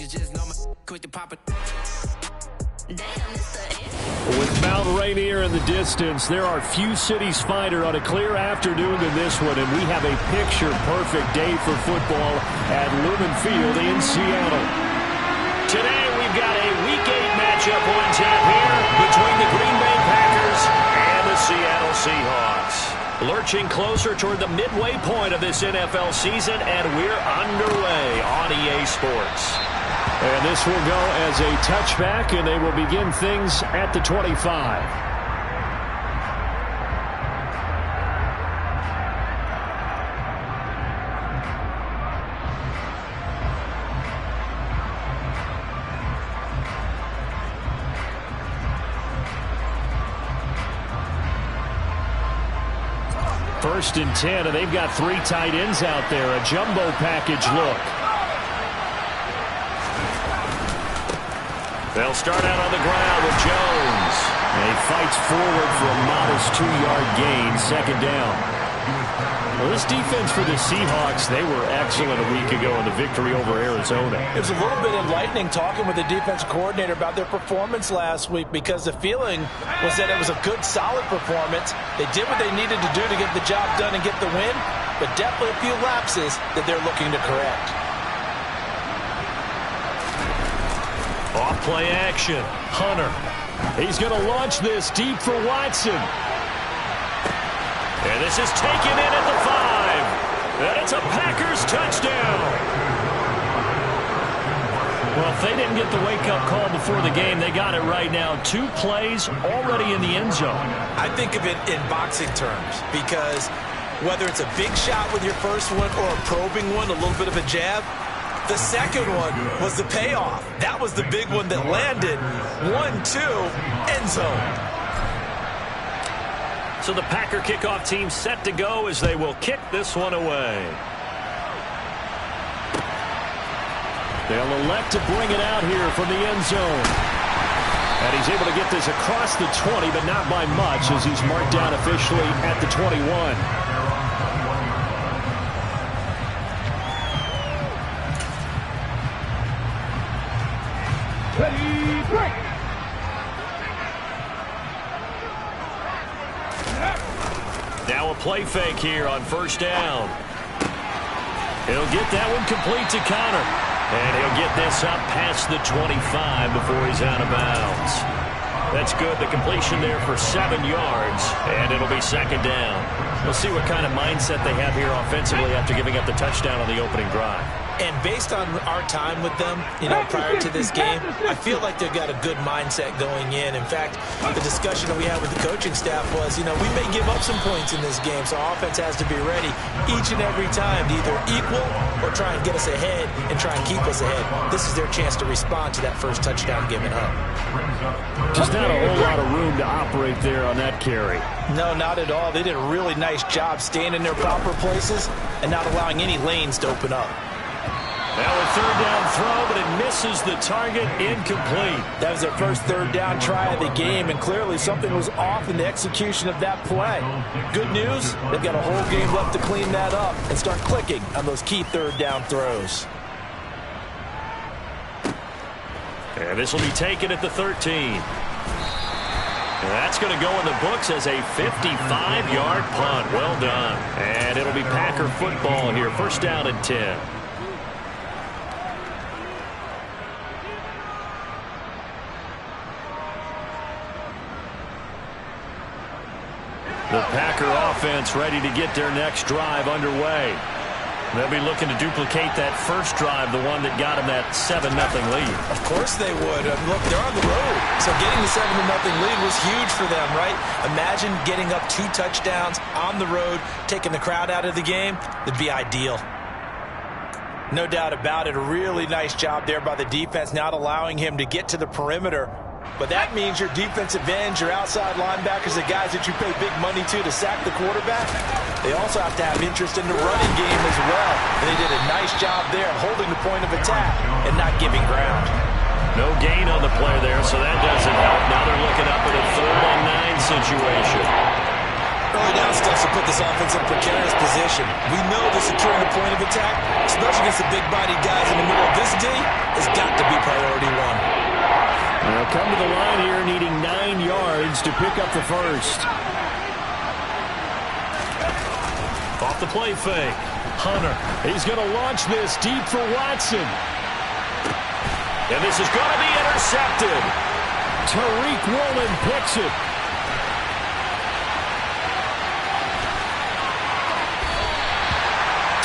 With Mount Rainier in the distance, there are few cities finer on a clear afternoon than this one, and we have a picture-perfect day for football at Lumen Field in Seattle. Today, we've got a Week 8 matchup on tap here between the Green Bay Packers and the Seattle Seahawks. Lurching closer toward the midway point of this NFL season, and we're underway on EA Sports. And this will go as a touchback, and they will begin things at the 25. First and 10, and they've got 3 tight ends out there. A jumbo package look. They'll start out on the ground with Jones. And he fights forward for a modest 2-yard gain, second down. Well, this defense for the Seahawks, they were excellent a week ago in the victory over Arizona. It was a little bit enlightening talking with the defense coordinator about their performance last week, because the feeling was that it was a good, solid performance. They did what they needed to do to get the job done and get the win, but definitely a few lapses that they're looking to correct. Off play action. Hunter. He's going to launch this deep for Watson. And this is taken in at the 5. And it's a Packers touchdown. Well, if they didn't get the wake-up call before the game, they got it right now. 2 plays already in the end zone. I think of it in boxing terms, because whether it's a big shot with your first one or a probing one, a little bit of a jab, the second one was the payoff. That was the big one that landed. 1-2, end zone. So the Packer kickoff team set to go as they will kick this one away. They'll elect to bring it out here from the end zone. And he's able to get this across the 20, but not by much, as he's marked down officially at the 21. Ready, break. Now a play fake here on first down. He'll get that one complete to Connor. And he'll get this up past the 25 before he's out of bounds. That's good. The completion there for 7 yards. And it'll be second down. We'll see what kind of mindset they have here offensively after giving up the touchdown on the opening drive. And based on our time with them, prior to this game, I feel like they've got a good mindset going in. In fact, the discussion that we had with the coaching staff was, we may give up some points in this game, so our offense has to be ready each and every time to either equal or try and get us ahead and try and keep us ahead. This is their chance to respond to that first touchdown given up. Just not a whole lot of room to operate there on that carry. No, not at all. They did a really nice job staying in their proper places and not allowing any lanes to open up. Now a third down throw, but it misses the target, incomplete. That was their first third down try of the game, and clearly something was off in the execution of that play. Good news, they've got a whole game left to clean that up and start clicking on those key third down throws. And this will be taken at the 13. And that's going to go in the books as a 55-yard punt. Well done. And it'll be Packer football here. First down and 10. The Packer offense ready to get their next drive underway. They'll be looking to duplicate that first drive, the one that got them that 7-0 lead. Of course they would. Look, they're on the road, so getting the 7-0 lead was huge for them, right? Imagine getting up 2 touchdowns on the road, taking the crowd out of the game. That'd be ideal. No doubt about it. A really nice job there by the defense, not allowing him to get to the perimeter. But that means your defensive ends, your outside linebackers, the guys that you pay big money to sack the quarterback, they also have to have interest in the running game as well. And they did a nice job there holding the point of attack and not giving ground. No gain on the play there, so that doesn't help. Now they're looking up at a 3rd-and-9 situation. Early down stuff to put this offense in a precarious position. We know they're securing the point of attack, especially against against the big-bodied guys in the middle of this D has got to be priority one. They'll come to the line here needing 9 yards to pick up the first. Off the play fake. Hunter. He's going to launch this deep for Watson. And this is going to be intercepted. Tariq Woolen picks it.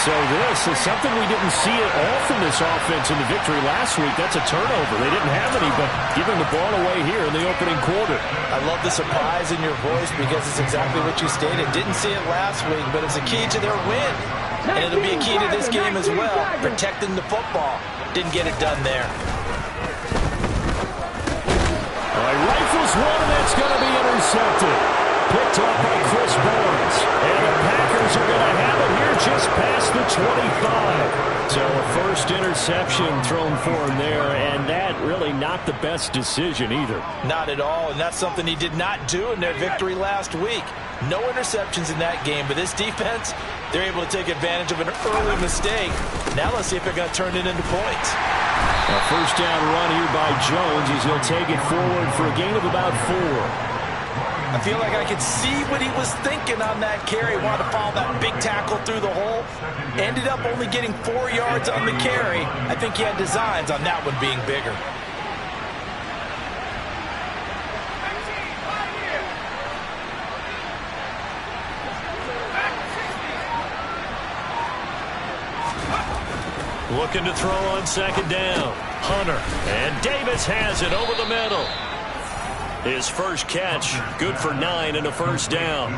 So this is something we didn't see at all from this offense in the victory last week. That's a turnover. They didn't have any, but giving the ball away here in the opening quarter. I love the surprise in your voice because it's exactly what you stated. Didn't see it last week, but it's a key to their win. And it'll be a key to this game as well, protecting the football. Didn't get it done there. All right, rifles one, and that's going to be intercepted. Picked up by Chris Barnes. And the Packers are going to have it here just past the 25. So a first interception thrown for him there, and that really not the best decision either. Not at all, and that's something he did not do in their victory last week. No interceptions in that game, but this defense, they're able to take advantage of an early mistake. Now let's see if they're going to turn it into points. A first down run here by Jones as he'll take it forward for a gain of about 4. I feel like I could see what he was thinking on that carry. Wanted to follow that big tackle through the hole. Ended up only getting 4 yards on the carry. I think he had designs on that one being bigger. Looking to throw on second down. Hunter. And Davis has it over the middle. His first catch, good for 9 and a first down.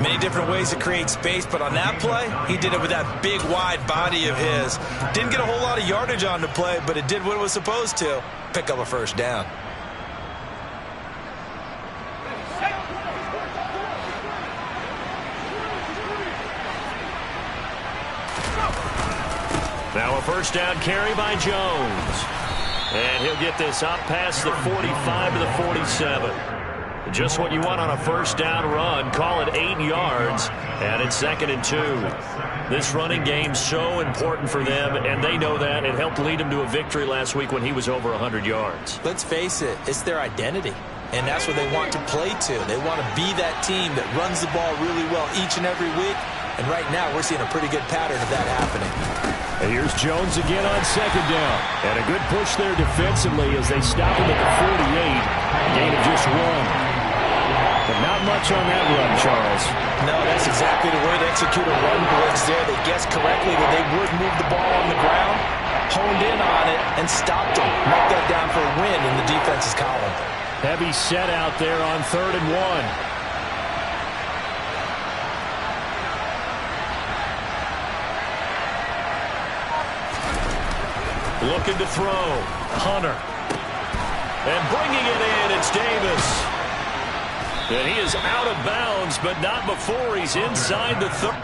Many different ways to create space, but on that play, he did it with that big, wide body of his. Didn't get a whole lot of yardage on the play, but it did what it was supposed to. Pick up a first down. Now a first down carry by Jones. And he'll get this up past the 45 to the 47. Just what you want on a first down run. Call it 8 yards. And it's 2nd and 2. This running game's so important for them, and they know that. It helped lead them to a victory last week when he was over 100 yards. Let's face it, it's their identity. And that's what they want to play to. They want to be that team that runs the ball really well each and every week. And right now, we're seeing a pretty good pattern of that happening. And here's Jones again on second down. And a good push there defensively as they stop him at the 48. Gain of just 1. But not much on that run, Charles. No, that's exactly the way to execute a run blitz there. They guessed correctly that they would move the ball on the ground, honed in on it, and stopped them. Marked that down for a win in the defense's column. Heavy set out there on 3rd and 1. Looking to throw. Hunter. And bringing it in, it's Davis. And he is out of bounds, but not before he's inside the 30.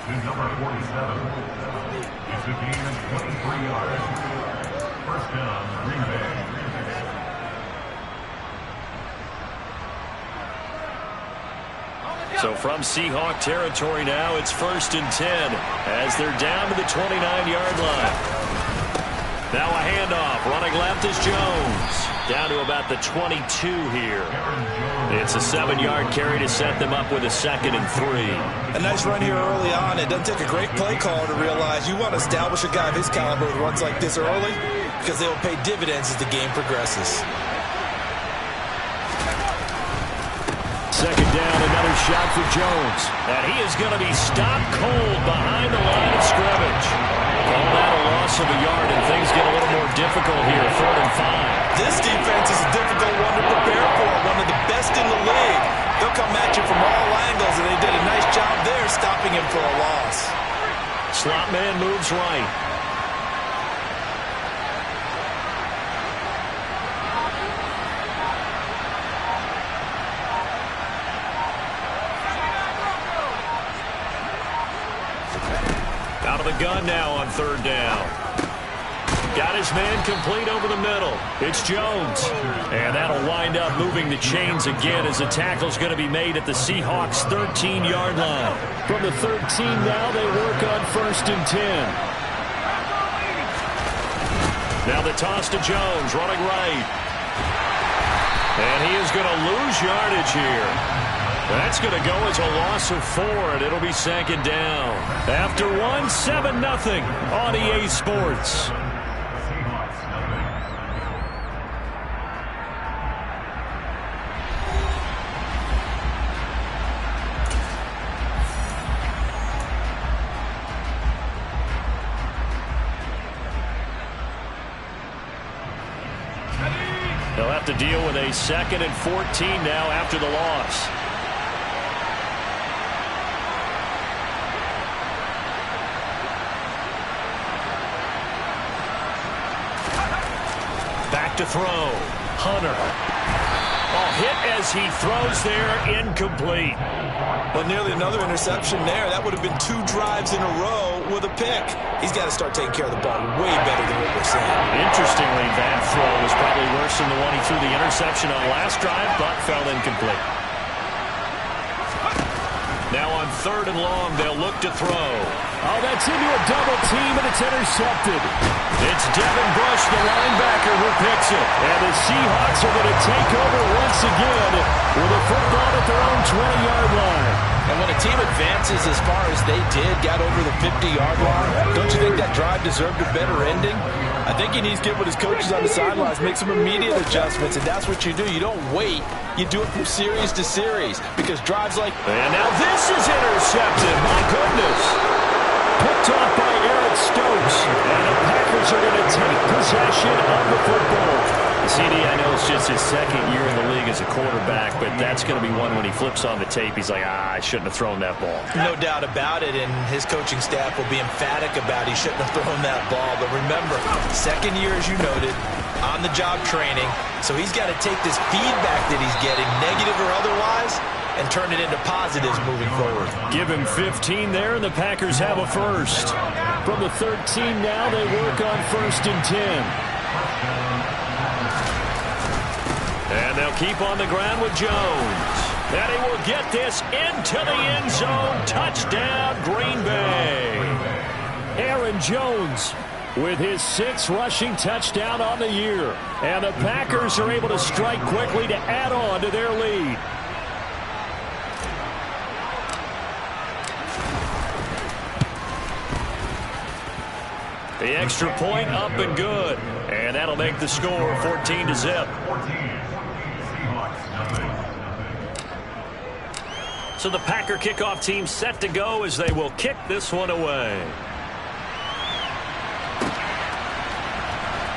To number 47. It's a gain of 23 yards. First down, Green Bay. So from Seahawk territory now, it's 1st and 10 as they're down to the 29-yard line. Now a handoff. Running left is Jones. Down to about the 22 here. It's a 7-yard carry to set them up with a 2nd and 3. A nice run here early on. It doesn't take a great play caller to realize you want to establish a guy of his caliber with runs like this early because they will pay dividends as the game progresses. 2nd down, another shot for Jones. And he is going to be stopped cold behind the line of scrimmage. Call that a difficult here, 4th and 5. This defense is a difficult one to prepare for, one of the best in the league. They'll come at you from all angles, and they did a nice job there stopping him for a loss. Slot man moves right. Out of the gun now on 3rd down. Got his man complete over the middle. It's Jones. And that'll wind up moving the chains again as the tackle's going to be made at the Seahawks' 13-yard line. From the 13 now, they work on 1st and 10. Now the toss to Jones, running right. And he is going to lose yardage here. That's going to go as a loss of 4, and it'll be 2nd down. After 7-0 on EA Sports. They'll have to deal with a 2nd and 14 now after the loss. Back to throw. Hunter. Hit as he throws there, incomplete. Well, nearly another interception there. That would have been 2 drives in a row with a pick. He's got to start taking care of the ball way better than what we're seeing. Interestingly, that throw was probably worse than the one he threw the interception on last drive, but fell incomplete. Now on 3rd and long, they'll look to throw. Oh, that's into a double team, and it's intercepted. It's Devin Bush, the linebacker, who picks it. And the Seahawks are going to take over once again with a football at their own 20-yard line. And when a team advances as far as they did, got over the 50-yard line, don't you think that drive deserved a better ending? I think he needs to get with his coaches on the sidelines, make some immediate adjustments, and that's what you do. You don't wait. You do it from series to series, because drives like... And now this is intercepted. My goodness. Picked off by Eric Stokes. And the Packers are going to take possession of the football. CD, I know it's just his 2nd year in the league as a quarterback, but that's going to be one when he flips on the tape, he's like, I shouldn't have thrown that ball. No doubt about it, and his coaching staff will be emphatic about he shouldn't have thrown that ball. But remember, 2nd year, as you noted, on-the-job training, so he's got to take this feedback that he's getting, negative or otherwise, and turn it into positives moving forward. Give him 15 there, and the Packers have a first. From the 13 now, they work on 1st and 10. And they'll keep on the ground with Jones. And he will get this into the end zone. Touchdown, Green Bay. Aaron Jones with his 6th rushing touchdown on the year. And the Packers are able to strike quickly to add on to their lead. The extra point up and good. And that'll make the score 14-0. So the Packer kickoff team set to go as they will kick this one away.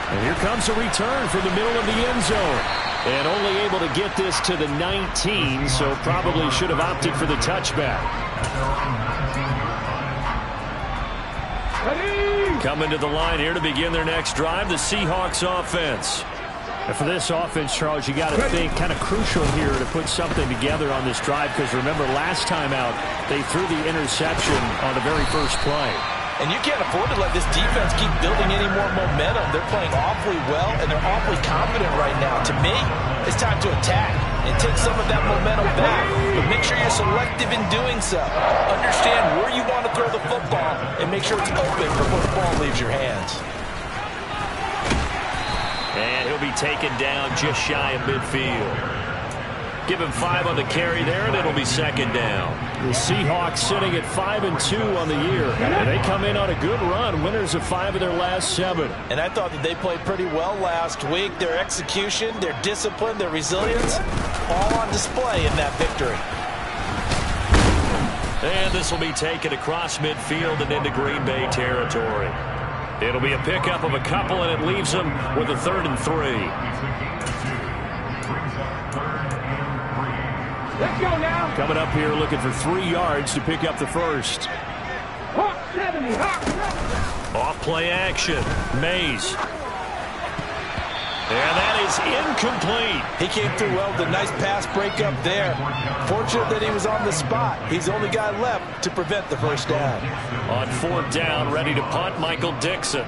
And here comes a return from the middle of the end zone. And only able to get this to the 19, so probably should have opted for the touchback. Coming to the line here to begin their next drive, the Seahawks offense. And for this offense, Charles, you got to think kind of crucial here to put something together on this drive, because remember last time out they threw the interception on the very first play. And you can't afford to let this defense keep building any more momentum. They're playing awfully well, and they're awfully confident right now. To me, it's time to attack and take some of that momentum back. But make sure you're selective in doing so. Understand where you want to throw the football and make sure it's open before the ball leaves your hands. And he'll be taken down just shy of midfield. Give him 5 on the carry there, and it'll be 2nd down. The Seahawks sitting at 5-2 on the year. And they come in on a good run, winners of 5 of their last 7. And I thought that they played pretty well last week. Their execution, their discipline, their resilience, all on display in that victory. And this will be taken across midfield and into Green Bay territory. It'll be a pickup of a couple, and it leaves them with a 3rd and 3. Let's go now. Coming up here looking for 3 yards to pick up the first. Hawk 70, Hawk 70. Off play action. Mays. And that is incomplete. He came through well with a nice pass breakup there. Fortunate that he was on the spot. He's the only guy left to prevent the first down. On 4th down, ready to punt, Michael Dixon.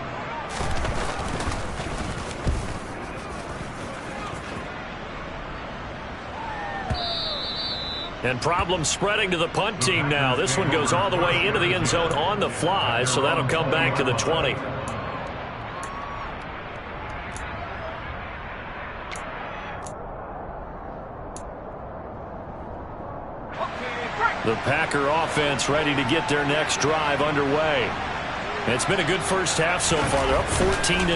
And problems spreading to the punt team now. This one goes all the way into the end zone on the fly, so that'll come back to the 20. The Packer offense ready to get their next drive underway. It's been a good first half so far. They're up 14-0.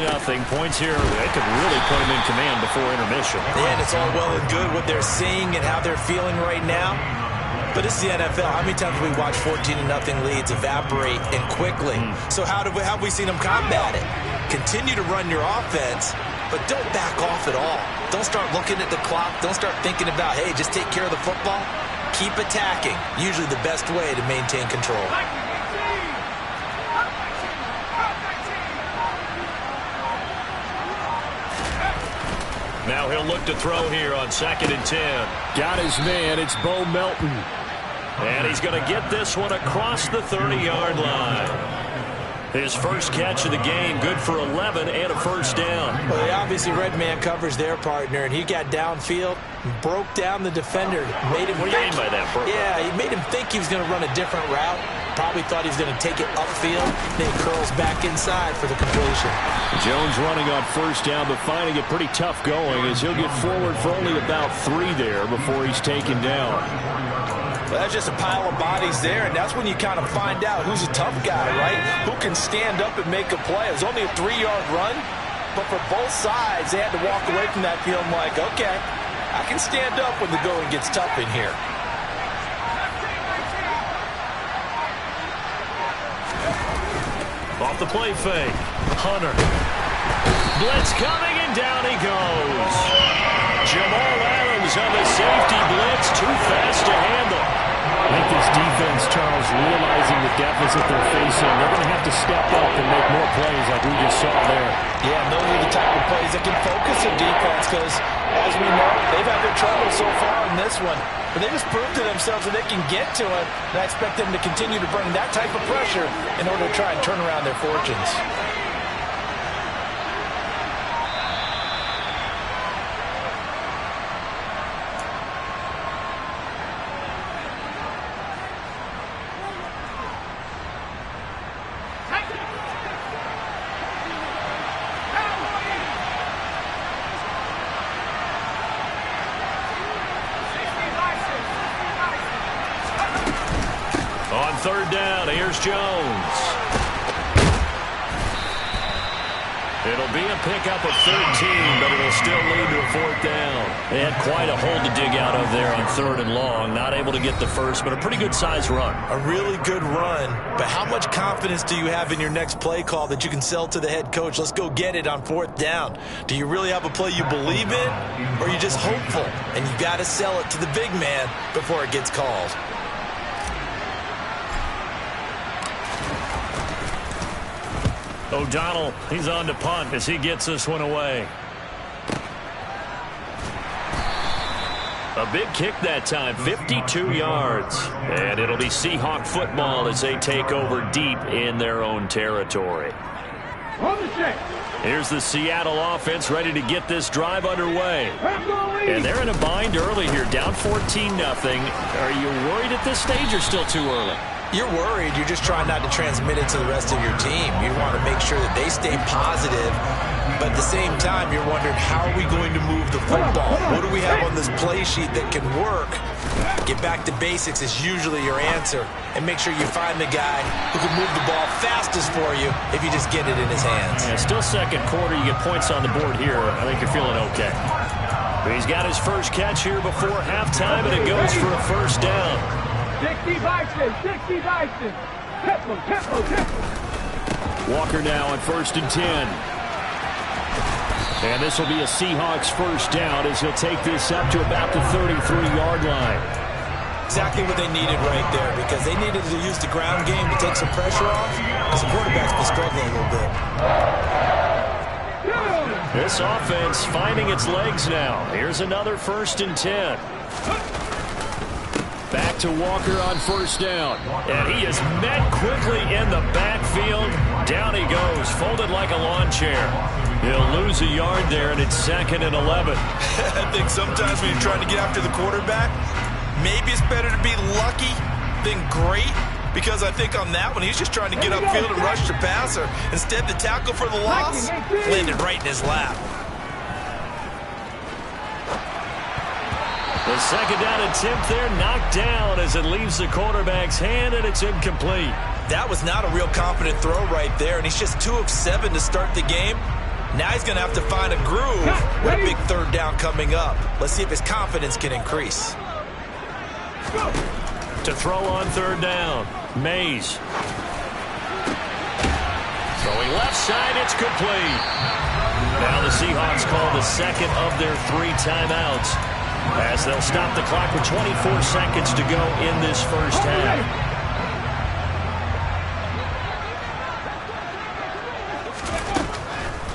Points here. They could really put them in command before intermission. And it's all well and good what they're seeing and how they're feeling right now. But it's the NFL. How many times have we watched 14-0 leads evaporate and quickly? So how have we seen them combat it? Continue to run your offense, but don't back off at all. Don't start looking at the clock. Don't start thinking about, hey, just take care of the football. Keep attacking. Usually the best way to maintain control. Now he'll look to throw here on 2nd and 10. Got his man. It's Bo Melton. And he's going to get this one across the 30-yard line. His first catch of the game, good for 11 and a first down. Well, they obviously red man covers their partner, and he got downfield, broke down the defender, made him. What do you mean by that, bro? Yeah, he made him think he was going to run a different route. Probably thought he was going to take it upfield. Then he curls back inside for the completion. Jones running on first down, but finding it pretty tough going as he'll get forward for only about 3 there before he's taken down. Well, that's just a pile of bodies there, and that's when you kind of find out who's a tough guy, right? Who can stand up and make a play. It was only a 3-yard run, but for both sides, they had to walk away from that feeling like, okay, I can stand up when the going gets tough in here. Off the play fake. Hunter. Blitz coming, and down he goes. Jamal Adams on the safety blitz. Too fast to handle. I think this defense, Charles, realizing the deficit they're facing, they're going to have to step up and make more plays like we just saw there. Yeah, and those are the type of plays that can focus a defense because, as we know, they've had their trouble so far in this one. But they just proved to themselves that they can get to it, and I expect them to continue to bring that type of pressure in order to try and turn around their fortunes. On 3rd down, here's Jones. It'll be a pickup of 13, but it'll still lead to a 4th down. They had quite a hole to dig out of there on 3rd and long. Not able to get the first, but a pretty good-sized run. A really good run, but how much confidence do you have in your next play call that you can sell to the head coach? Let's go get it on 4th down. Do you really have a play you believe in, or are you just hopeful? And you got to sell it to the big man before it gets called. O'Donnell, he's on to punt as he gets this one away. A big kick that time, 52 yards. And it'll be Seahawk football as they take over deep in their own territory. Here's the Seattle offense ready to get this drive underway. And they're in a bind early here, down 14-0. Are you worried at this stage or still too early? You're worried. You're just trying not to transmit it to the rest of your team. You want to make sure that they stay positive, but at the same time, you're wondering, how are we going to move the football? What do we have on this play sheet that can work? Get back to basics is usually your answer, and make sure you find the guy who can move the ball fastest for you if you just get it in his hands. Yeah, still 2nd quarter. You get points on the board here. I think you're feeling okay. He's got his first catch here before halftime, and it goes for a first down. 60 Bison, 60 Bison. Tempo. Walker now on 1st and 10. And this will be a Seahawks first down as he'll take this up to about the 33-yard line. Exactly what they needed right there, because they needed to use the ground game to take some pressure off, because the quarterback's been struggling a little bit. This offense finding its legs now. Here's another 1st and 10. Back to Walker on 1st down. And he is met quickly in the backfield. Down he goes, folded like a lawn chair. He'll lose a yard there, and it's 2nd and 11. I think sometimes when you're trying to get after the quarterback, maybe it's better to be lucky than great, because I think on that one, he's just trying to get upfield and rush the passer. Instead, the tackle for the loss landed right in his lap. The 2nd down attempt there knocked down as it leaves the quarterback's hand, and it's incomplete. That was not a real confident throw right there, and he's just 2 of 7 to start the game. Now he's going to have to find a groove with a big 3rd down coming up. Let's see if his confidence can increase. To throw on 3rd down, Mays. Throwing left side, it's complete. Now the Seahawks call the 2nd of their 3 timeouts, as they'll stop the clock with 24 seconds to go in this first half.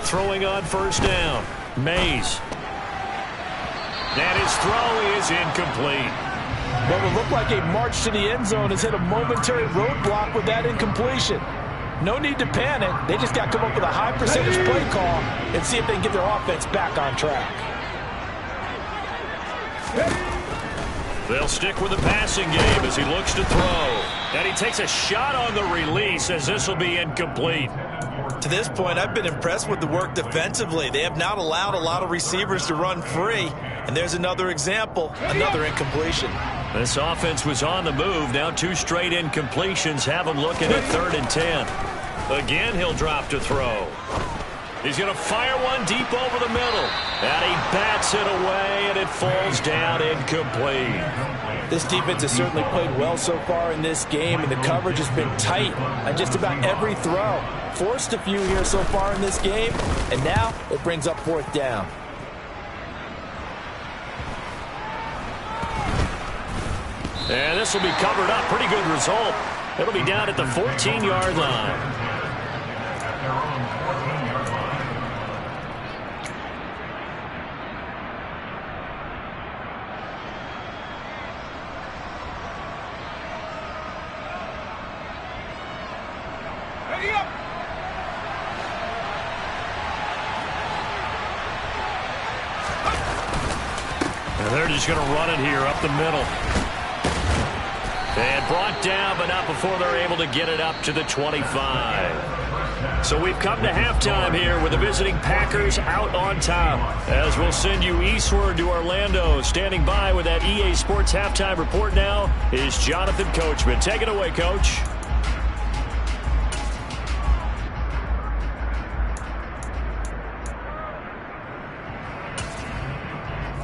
Throwing on 1st down, Mays. And his throw is incomplete. What would look like a march to the end zone has hit a momentary roadblock with that incompletion. No need to panic. They just got to come up with a high percentage play call and see if they can get their offense back on track. They'll stick with the passing game as he looks to throw. And he takes a shot on the release as this will be incomplete. To this point, I've been impressed with the work defensively. They have not allowed a lot of receivers to run free. And there's another example, another incompletion. This offense was on the move. Now 2 straight incompletions have him looking at 3rd and 10. Again, he'll drop to throw. He's going to fire one deep over the middle. And he bats it away, and it falls down incomplete. This defense has certainly played well so far in this game, and the coverage has been tight on just about every throw. Forced a few here so far in this game, and now it brings up 4th down. And this will be covered up. Pretty good result. It'll be down at the 14-yard line. And they're just going to run it here up the middle. And brought down, but not before they're able to get it up to the 25. So we've come to halftime here with the visiting Packers out on top. As we'll send you eastward to Orlando. Standing by with that EA Sports halftime report now is Jonathan Coachman. Take it away, Coach.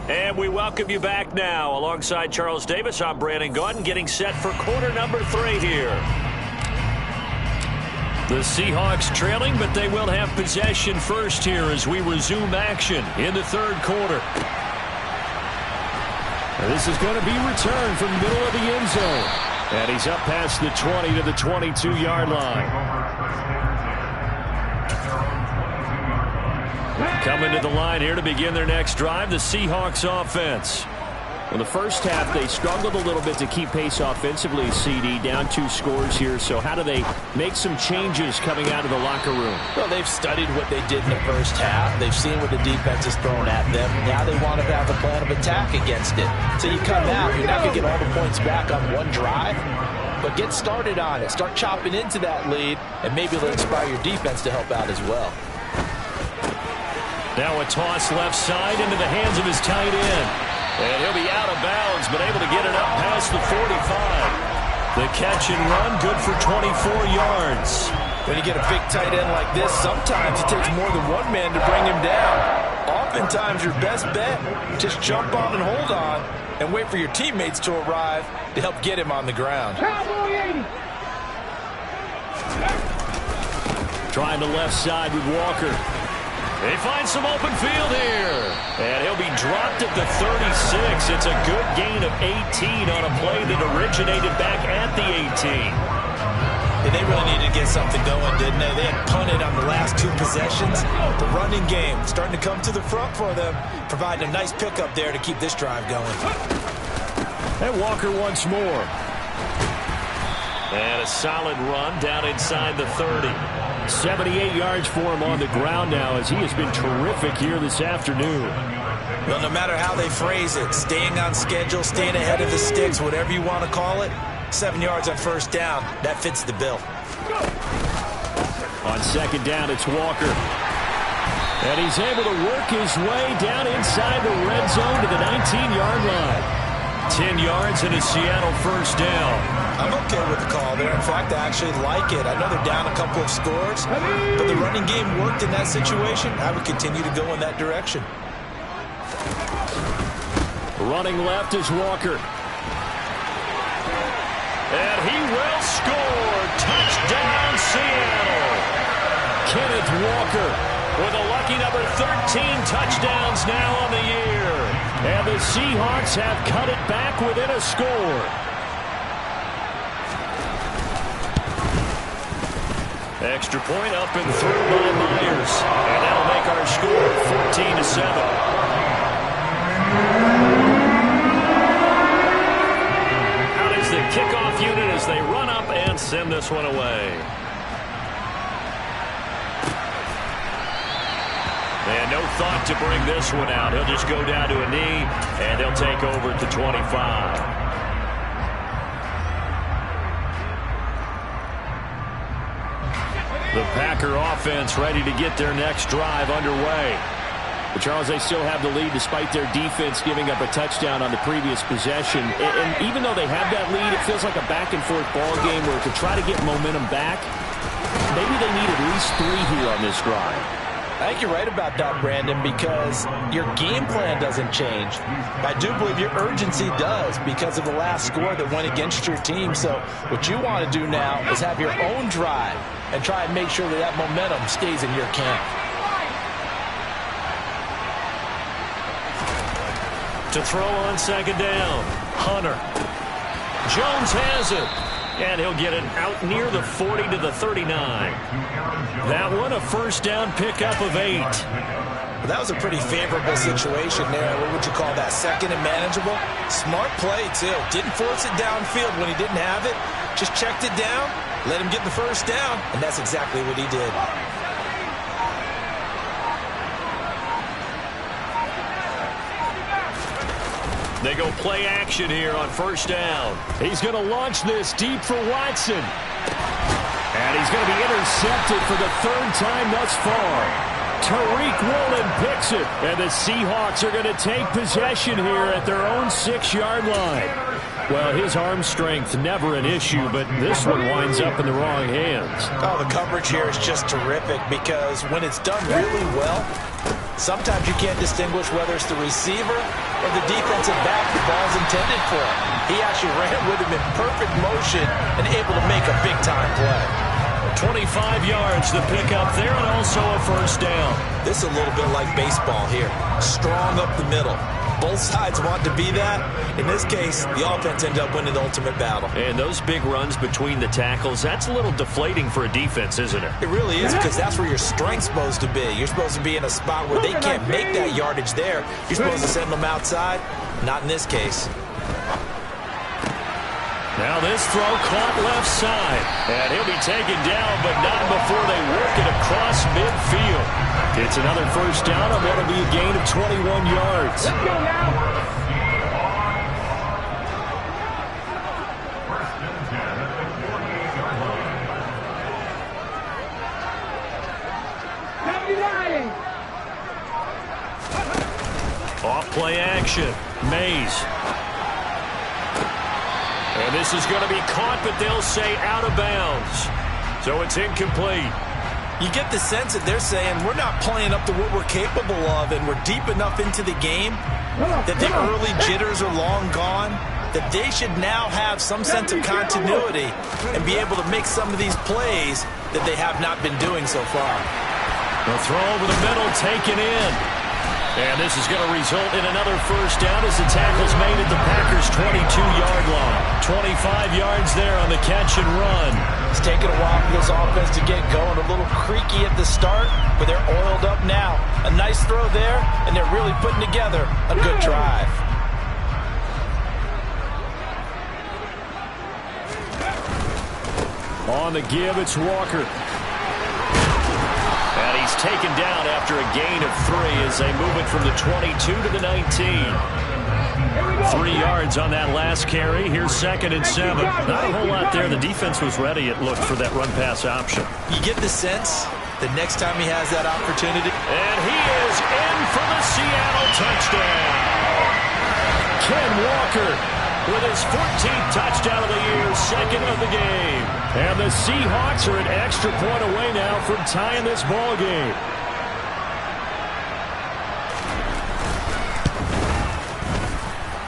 And we welcome you back now. Alongside Charles Davis, I'm Brandon Gaudin, getting set for quarter number 3 here. The Seahawks trailing, but they will have possession first here as we resume action in the 3rd quarter. And this is going to be returned from the middle of the end zone. And he's up past the 20 to the 22-yard line. Coming to the line here to begin their next drive, the Seahawks offense. In the first half, they struggled a little bit to keep pace offensively, CD, down 2 scores here. So how do they make some changes coming out of the locker room? Well, they've studied what they did in the first half. They've seen what the defense has thrown at them. Now they want to have a plan of attack against it. So you come out, you're not going to get all the points back on one drive, but get started on it. Start chopping into that lead, and maybe it'll inspire your defense to help out as well. Now a toss left side into the hands of his tight end. And he'll be out of bounds, but able to get it up past the 45. The catch and run, good for 24 yards. When you get a big tight end like this, sometimes it takes more than one man to bring him down. Oftentimes, your best bet, just jump on and hold on and wait for your teammates to arrive to help get him on the ground. Trying the left side with Walker. They find some open field here. And he'll be dropped at the 36. It's a good gain of 18 on a play that originated back at the 18. And they really needed to get something going, didn't they? They had punted on the last 2 possessions. The running game starting to come to the front for them, providing a nice pickup there to keep this drive going. And Walker once more. And a solid run down inside the 30. 78 yards for him on the ground now as he has been terrific here this afternoon. Well, no matter how they phrase it, staying on schedule, staying ahead of the sticks, whatever you want to call it, 7 yards on first down, that fits the bill. On second down, it's Walker. And he's able to work his way down inside the red zone to the 19-yard line. 10 yards and a Seattle first down. I'm okay with the call there. In fact, I actually like it. I know they're down a couple of scores, but the running game worked in that situation. I would continue to go in that direction. Running left is Walker. And he will score. Touchdown, Seattle. Kenneth Walker with a lucky number 13 touchdowns now on the year. And the Seahawks have cut it back within a score. Extra point up and through by Myers. And that'll make our score 14-7. Out is the kickoff unit as they run up and send this one away. And no thought to bring this one out. He'll just go down to a knee, and they'll take over at the 25. The Packer offense ready to get their next drive underway. But Charles, they still have the lead despite their defense giving up a touchdown on the previous possession. And even though they have that lead, it feels like a back-and-forth ball game where to try to get momentum back, maybe they need at least 3 here on this drive. I think you're right about that, Brandon, because your game plan doesn't change. I do believe your urgency does because of the last score that went against your team. So what you want to do now is have your own drive and try and make sure that that momentum stays in your camp. To throw on second down, Hunter. Jones has it. And he'll get it out near the 40 to the 39. That one a first down pickup of 8. Well, that was a pretty favorable situation there. What would you call that? Second and manageable? Smart play, too. Didn't force it downfield when he didn't have it. Just checked it down, let him get the first down, and that's exactly what he did. They go play action here on first down. He's going to launch this deep for Watson. And he's going to be intercepted for the 3rd time thus far. Tariq Woolen picks it. And the Seahawks are going to take possession here at their own 6-yard line. Well, his arm strength never an issue, but this one winds up in the wrong hands. Oh, the coverage here is just terrific because when it's done really well, sometimes you can't distinguish whether it's the receiver or the defensive back the ball's intended for. He actually ran with him in perfect motion and able to make a big-time play. 25 yards to pick up there and also a first down. This is a little bit like baseball here. Strong up the middle. Both sides want to be that. In this case, the offense ended up winning the ultimate battle. And those big runs between the tackles, that's a little deflating for a defense, isn't it? It really is because that's where your strength's supposed to be. You're supposed to be in a spot where they can't make that yardage there. You're supposed to send them outside. Not in this case. Now this throw caught left side. And he'll be taken down, but not before they work it across midfield. It's another first down on what will be a gain of 21 yards. Let's go now. Off play action. Mays. And this is going to be caught, but they'll say out of bounds. So it's incomplete. You get the sense that they're saying we're not playing up to what we're capable of and we're deep enough into the game that the early jitters are long gone, that they should now have some sense of continuity and be able to make some of these plays that they have not been doing so far. The throw over the middle taken in. And this is going to result in another first down as the tackle's made at the Packers' 22-yard line. 25 yards there on the catch and run. It's taken a while for this offense to get going. A little creaky at the start, but they're oiled up now. A nice throw there, and they're really putting together a good drive. On the give, it's Walker. And he's taken down after a gain of 3 as they move it from the 22 to the 19. 3 yards on that last carry. Here's 2nd and 7. Not a whole lot there. The defense was ready, it looked, for that run-pass option. You get the sense that next time he has that opportunity. And he is in for the Seattle touchdown. Ken Walker with his 14th touchdown of the year, 2nd of the game. And the Seahawks are an extra point away now from tying this ball game.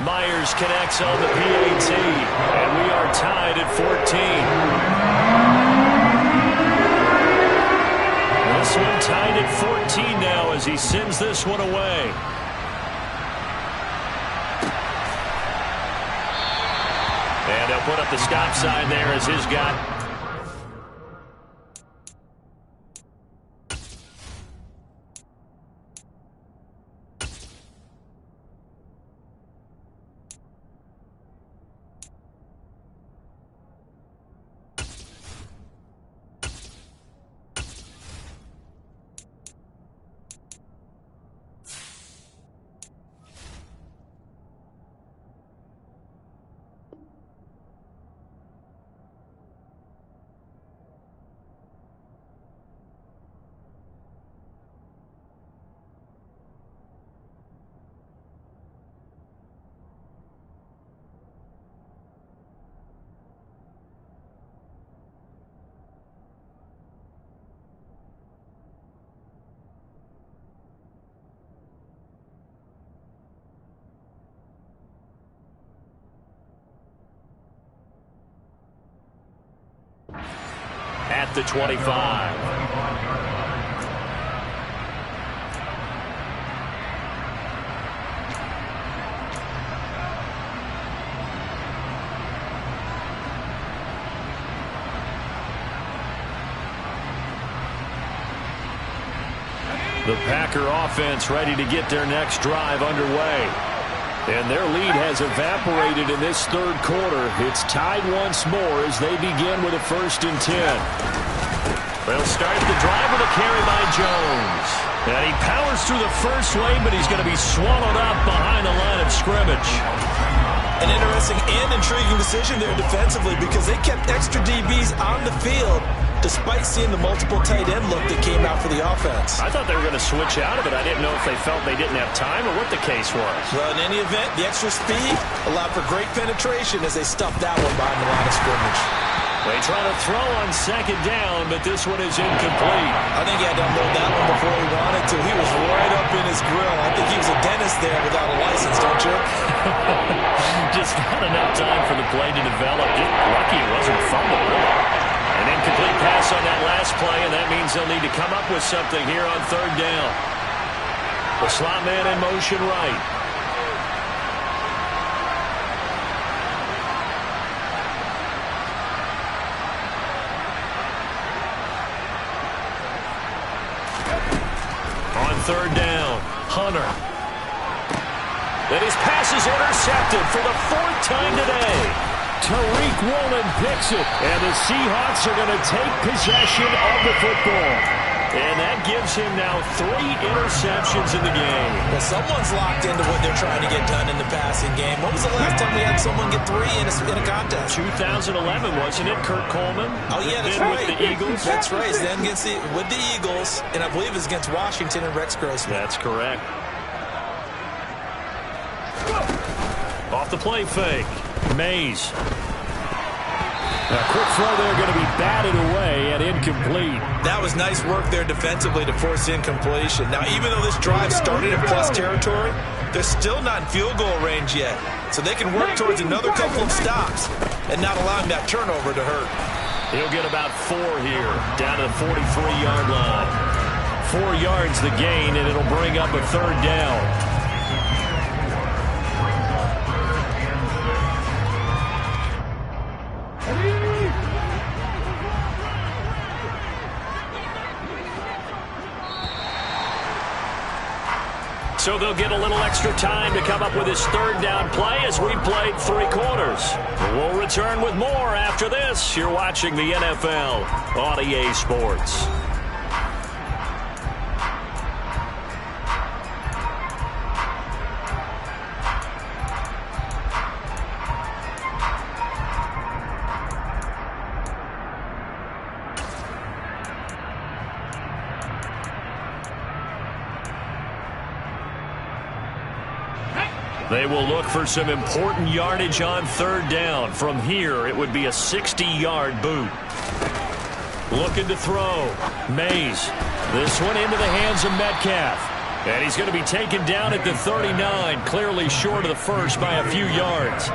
Myers connects on the PAT, and we are tied at 14. This one tied at 14 now as he sends this one away. And they'll put up the stop sign there as his got. At the 25. The Packer offense ready to get their next drive underway. And their lead has evaporated in this third quarter. It's tied once more as they begin with a 1st and 10. They'll start the drive with a carry by Jones. And he powers through the first lane, but he's going to be swallowed up behind the line of scrimmage. An interesting and intriguing decision there defensively because they kept extra DBs on the field despite seeing the multiple tight end look that came out for the offense. I thought they were going to switch out of it. I didn't know if they felt they didn't have time or what the case was. Well, in any event, the extra speed allowed for great penetration as they stuffed that one behind the line of scrimmage. They try to throw on 2nd down, but this one is incomplete. I think he had to unload that one before he wanted to. He was right up in his grill. I think he was a dentist there without a license, don't you? Just not enough time for the play to develop. Just lucky it wasn't fumble, really. An incomplete pass on that last play, and that means they'll need to come up with something here on 3rd down. The slot man in motion right. On 3rd down, Hunter. And his pass is intercepted for the 4th time today. Tariq Woolen picks it, and the Seahawks are going to take possession of the football. And that gives him now 3 interceptions in the game. Well, someone's locked into what they're trying to get done in the passing game. When was the last time we had someone get 3 in a contest? 2011, wasn't it, Kurt Coleman? Oh, yeah, that's then right. With the Eagles. That's right. Then with the Eagles, and I believe it's against Washington and Rex Grossman. That's correct. Off the play fake. Mays. A quick throw there going to be batted away and incomplete. That was nice work there defensively to force incompletion. Now, even though this drive started in plus territory, they're still not in field goal range yet. So they can work towards another couple of stops and not allowing that turnover to hurt. He'll get about 4 here, down to the 43-yard line. 4 yards the gain, and it'll bring up a 3rd down. So they'll get a little extra time to come up with his 3rd down play as we played 3 quarters. We'll return with more after this. You're watching the NFL on EA Sports. They will look for some important yardage on 3rd down. From here, it would be a 60-yard boot. Looking to throw. Mays. This one into the hands of Metcalf. And he's going to be taken down at the 39, clearly short of the first by a few yards.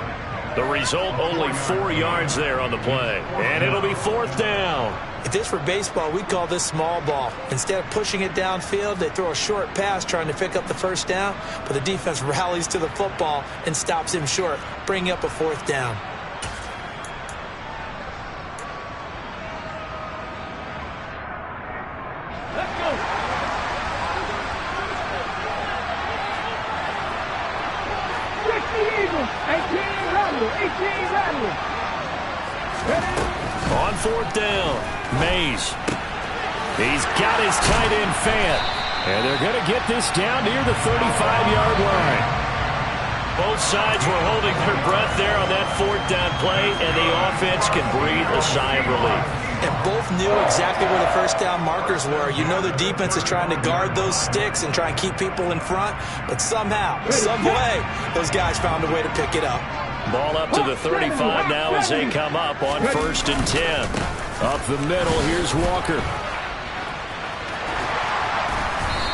The result, only 4 yards there on the play. And it'll be 4th down. If this were baseball, we'd call this small ball. Instead of pushing it downfield, they throw a short pass trying to pick up the 1st down, but the defense rallies to the football and stops him short, bringing up a 4th down. Let's go. Eagles. 18 Randall. On 4th down. Mays. He's got his tight end Fant. And they're going to get this down near the 35-yard line. Both sides were holding their breath there on that 4th down play, and the offense can breathe a sigh of relief. And both knew exactly where the 1st down markers were. You know the defense is trying to guard those sticks and try and keep people in front, but somehow, some way, those guys found a way to pick it up. Ball up to the 35 now as they come up on 1st and 10. Up the middle, here's Walker.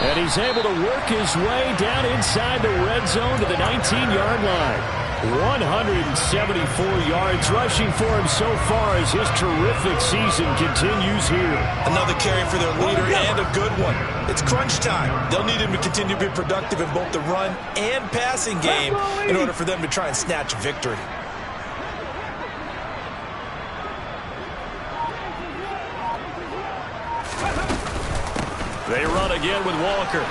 And he's able to work his way down inside the red zone to the 19-yard line. 174 yards rushing for him so far as his terrific season continues here. Another carry for their leader and a good one. It's crunch time. They'll need him to continue to be productive in both the run and passing game in order for them to try and snatch victory. They run again with Walker.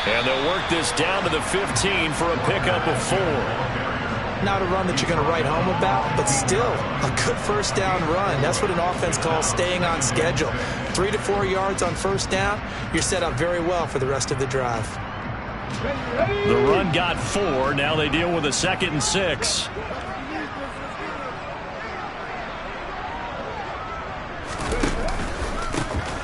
And they'll work this down to the 15 for a pickup of 4. Not a run that you're going to write home about, but still a good 1st down run. That's what an offense calls staying on schedule. 3 to 4 yards on 1st down, you're set up very well for the rest of the drive. The run got 4. Now they deal with a 2nd and 6.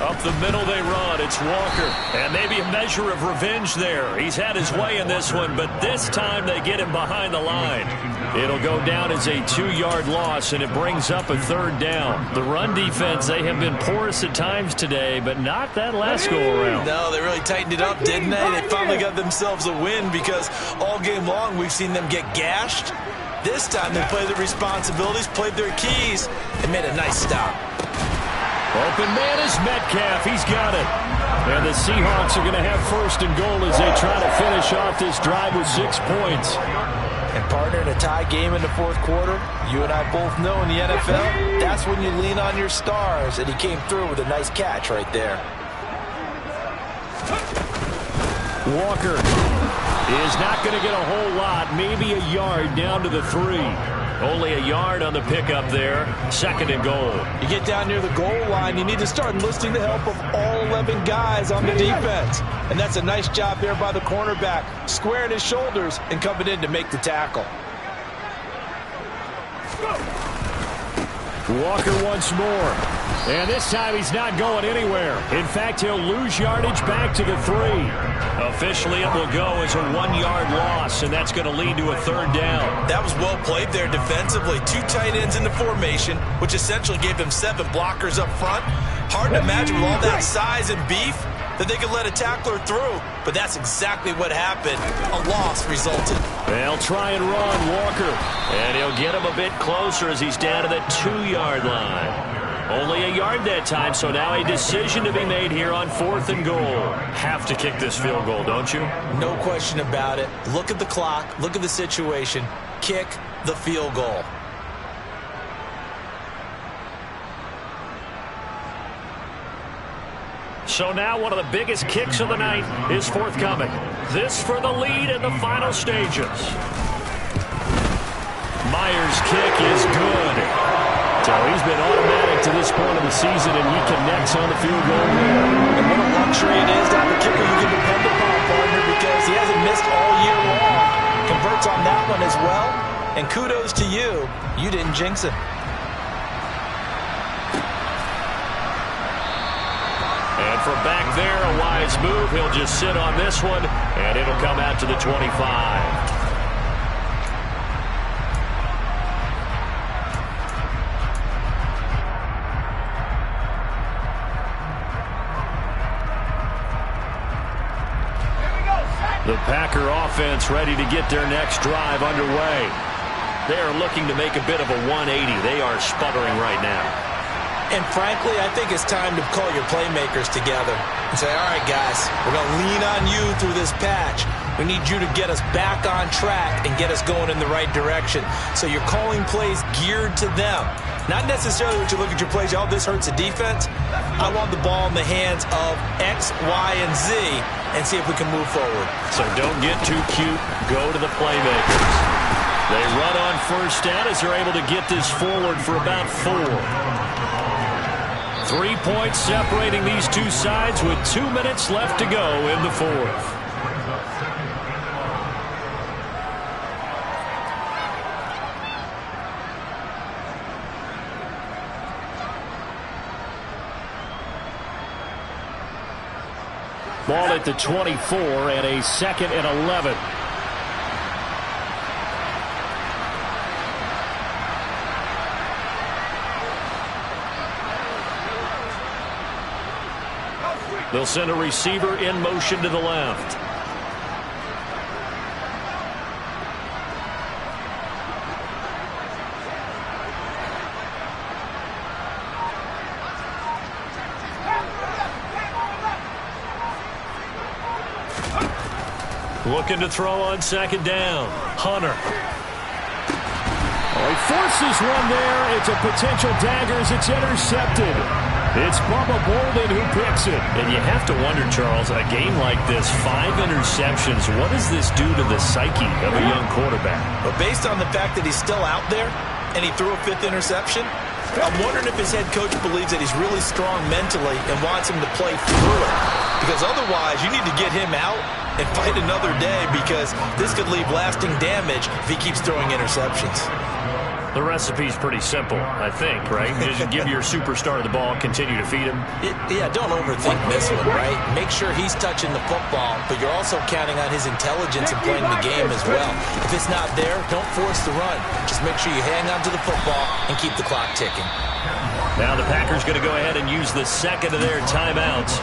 Up the middle they run. It's Walker. And maybe a measure of revenge there. He's had his way in this one, but this time they get him behind the line. It'll go down as a 2-yard loss, and it brings up a 3rd down. The run defense, they have been porous at times today, but not that last go-around. No, they really tightened it up, didn't they? They finally got themselves a win because all game long we've seen them get gashed. This time they played their responsibilities, played their keys, and made a nice stop. Open man is Metcalf. He's got it. And the Seahawks are going to have 1st and goal as they try to finish off this drive with 6 points. And partner, in a tie game in the 4th quarter, you and I both know in the NFL, that's when you lean on your stars. And he came through with a nice catch right there. Walker is not going to get a whole lot, maybe a yard down to the 3. Only a yard on the pickup there. 2nd and goal. You get down near the goal line, you need to start enlisting the help of all 11 guys on the defense. And that's a nice job there by the cornerback, squaring his shoulders and coming in to make the tackle. Walker once more. And this time he's not going anywhere. In fact, he'll lose yardage back to the 3. Officially, it will go as a 1-yard loss, and that's going to lead to a 3rd down. That was well played there defensively. 2 tight ends in the formation, which essentially gave them 7 blockers up front. Hard to imagine with all that size and beef that they could let a tackler through, but that's exactly what happened. A loss resulted. They'll try and run Walker. And he'll get him a bit closer as he's down to the 2-yard line. Only a yard that time, so now a decision to be made here on 4th and goal. Have to kick this field goal, don't you? No question about it. Look at the clock. Look at the situation. Kick the field goal. So now one of the biggest kicks of the night is forthcoming. This for the lead in the final stages. Myers' kick is good. So he's been automatic to this point of the season, and he connects on the field goal there. And what a luxury it is to have a kicker you can depend upon, partner, because he hasn't missed all year long. Converts on that one as well. And kudos to you. You didn't jinx him. And from back there, a wise move. He'll just sit on this one, and it'll come out to the 25. The Packer offense ready to get their next drive underway. They are looking to make a bit of a 180. They are sputtering right now. And frankly, I think it's time to call your playmakers together and say, all right, guys, we're going to lean on you through this patch. We need you to get us back on track and get us going in the right direction. So you're calling plays geared to them. Not necessarily what you look at your plays, oh, this hurts the defense. I want the ball in the hands of X, Y, and Z and see if we can move forward. So don't get too cute. Go to the playmakers. They run on first down as they're able to get this forward for about 4. 3 points separating these two sides with 2 minutes left to go in the 4th. Ball at the 24 and a 2nd and 11. They'll send a receiver in motion to the left. Looking to throw on 2nd down. Hunter. Oh, he forces one there. It's a potential dagger as it's intercepted. It's Bubba Bolden who picks it. And you have to wonder, Charles, a game like this, 5 interceptions, what does this do to the psyche of a young quarterback? But based on the fact that he's still out there and he threw a 5th interception, I'm wondering if his head coach believes that he's really strong mentally and wants him to play through it. Because otherwise, you need to get him out and fight another day, because this could leave lasting damage if he keeps throwing interceptions. The recipe's pretty simple, I think, right? Just give your superstar the ball, continue to feed him. Yeah, don't overthink this one, right? Make sure he's touching the football, but you're also counting on his intelligence and playing the game as well. If it's not there, don't force the run. Just make sure you hang on to the football and keep the clock ticking. Now the Packers going to go ahead and use the 2nd of their timeouts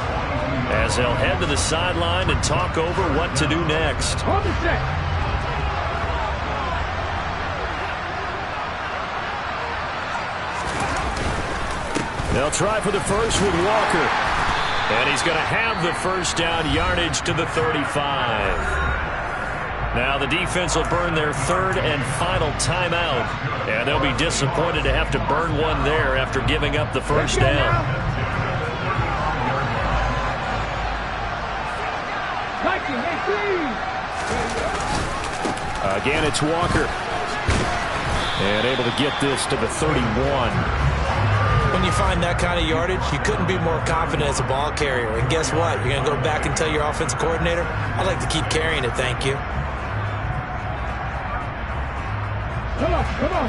as they'll head to the sideline and talk over what to do next. Hold the set. They'll try for the first with Walker. And he's going to have the first down, yardage to the 35. Now the defense will burn their 3rd and final timeout. And they'll be disappointed to have to burn one there after giving up the first down. 19, 18. Again, it's Walker. And able to get this to the 31. When you find that kind of yardage, you couldn't be more confident as a ball carrier. And guess what? You're going to go back and tell your offensive coordinator, I'd like to keep carrying it, thank you. Come on.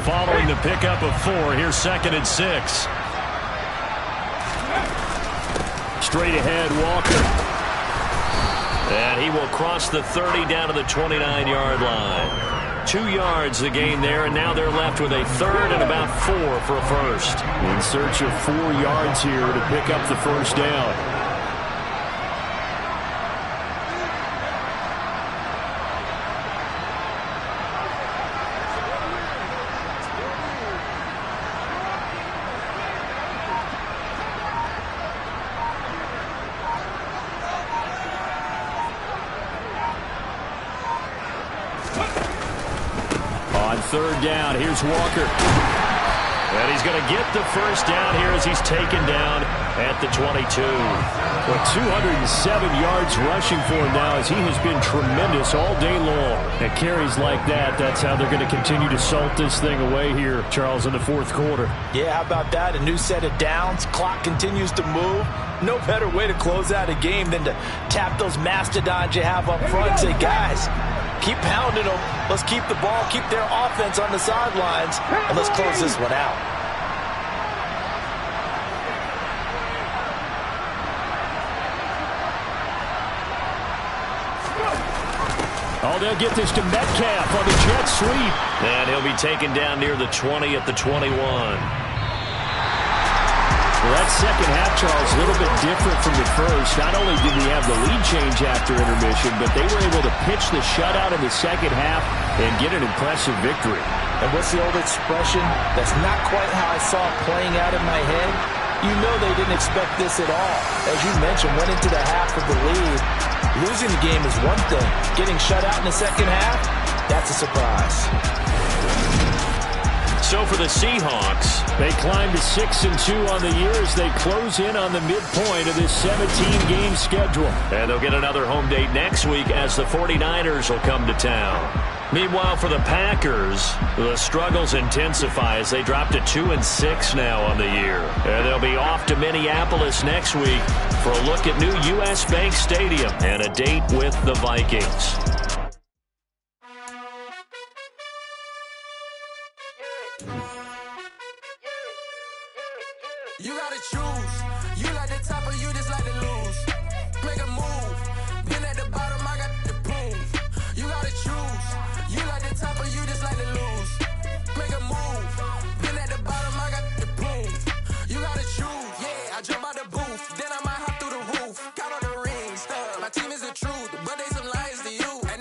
Following the pickup of 4, here's 2nd and 6. Straight ahead, Walker. And he will cross the 30 down to the 29-yard line. 2 yards the gain there, and now they're left with a 3rd and about 4 for a first. In search of 4 yards here to pick up the first down. on third down. Here's Walker. And he's going to get the first down here as he's taken down at the 22. Well, 207 yards rushing for him now as he has been tremendous all day long. And carries like that, that's how they're going to continue to salt this thing away here, Charles, in the fourth quarter. Yeah, how about that? A new set of downs. Clock continues to move. No better way to close out a game than to tap those mastodons you have up front and say, guys, keep pounding them. Let's keep the ball, keep their offense on the sidelines, and let's close this one out. Oh, they'll get this to Metcalf on the jet sweep. And he'll be taken down near the 20 at the 21. Well, that second half, Charles, a little bit different from the first. Not only did we have the lead change after intermission, but they were able to pitch the shutout in the second half and get an impressive victory. And what's the old expression? That's not quite how I saw it playing out in my head. You know they didn't expect this at all. As you mentioned, went into the half of the lead. Losing the game is one thing. Getting shut out in the second half, that's a surprise. So for the Seahawks, they climb to 6-2 on the year as they close in on the midpoint of this 17-game schedule. And they'll get another home date next week as the 49ers will come to town. Meanwhile, for the Packers, the struggles intensify as they drop to 2-6 now on the year. And they'll be off to Minneapolis next week for a look at new U.S. Bank Stadium and a date with the Vikings.